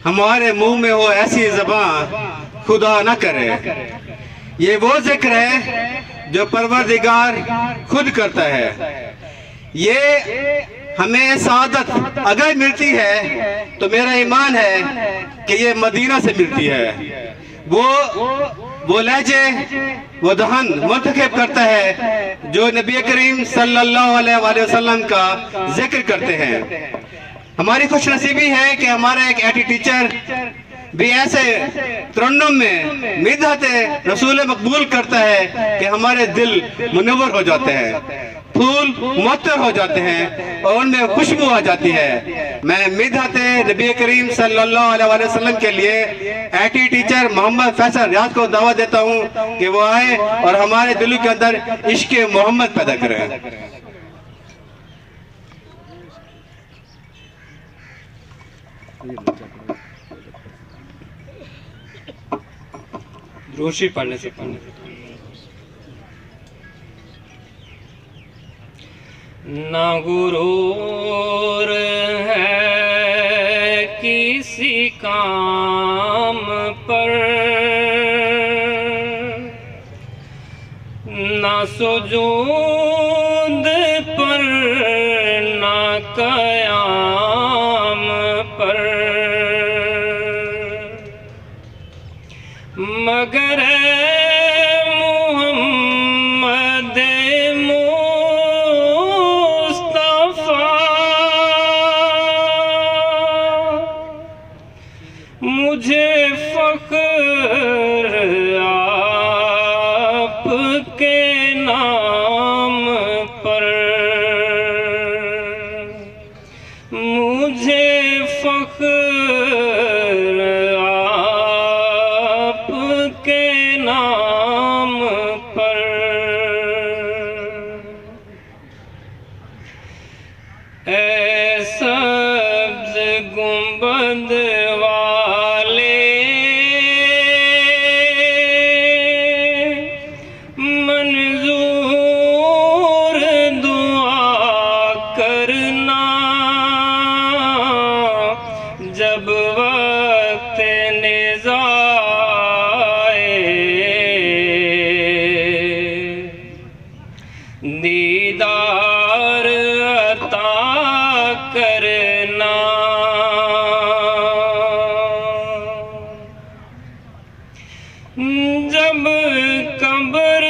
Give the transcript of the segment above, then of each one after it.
हमारे मुंह में हो ऐसी ज़बान खुदा न करे। ये वो जिक्र है जो परवरदिगार खुद करता है। ये हमें सादत अगर मिलती है तो मेरा ईमान है कि ये मदीना से मिलती है। वो लहजे, वो दहन मुंतखब करता है जो नबी करीम सल्लल्लाहु अलैहि वसल्लम का जिक्र करते हैं। हमारी खुशनसीबी है कि हमारा एक ऐटी टीचर भी ऐसे तरन्नुम में मिदहत रसूल मकबूल करता है कि हमारे दिल मुनव्वर हो जाते हैं, फूल मुअत्तर हो जाते हैं और उनमें खुशबू आ जाती है। मैं मिदहत नबी करीम सल्लल्लाहु अलैहि वसल्लम के लिए ऐटी टीचर मोहम्मद फैसल रियाज को दावा देता हूँ कि वो आए और हमारे दिलों के अंदर इश्क मोहम्मद पैदा करें। रोशी पढ़ने से ना गुरूर है किसी काम पर, ना सुजूद पर ना कयाम पर, मगर मोहम्मद मुस्तफा मुझे फख्र आपके नाम पर, मुझे फख्र नाम पर। ऐ सब्ज़ गुंबद वाले मंजूर दुआ करना, जब वक्त निज़ा दीदार अता करना। जब कब्र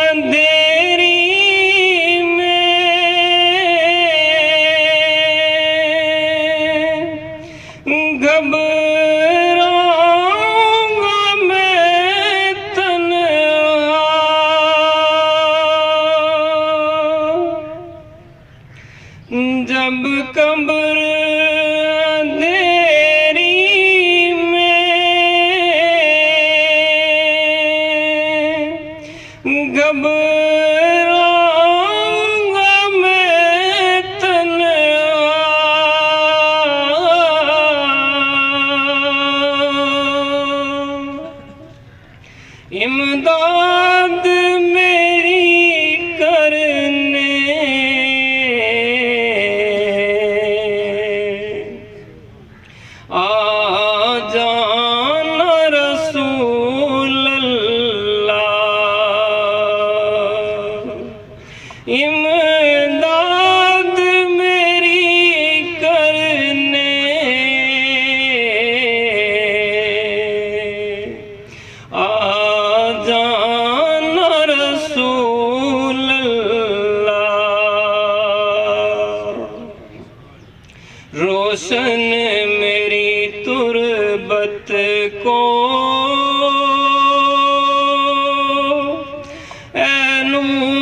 अंधेरी में घबराऊंगा मैं तन्हा, जब कब्र अंधेरी में घबराऊंगा मैं तन्हा, इमदाद मेरी करने जाना रसूल अल्लाह, इमदाद मेरी करने जाना रसूल अल्लाह। रोशन मेरी तुरबत को ऐ नूर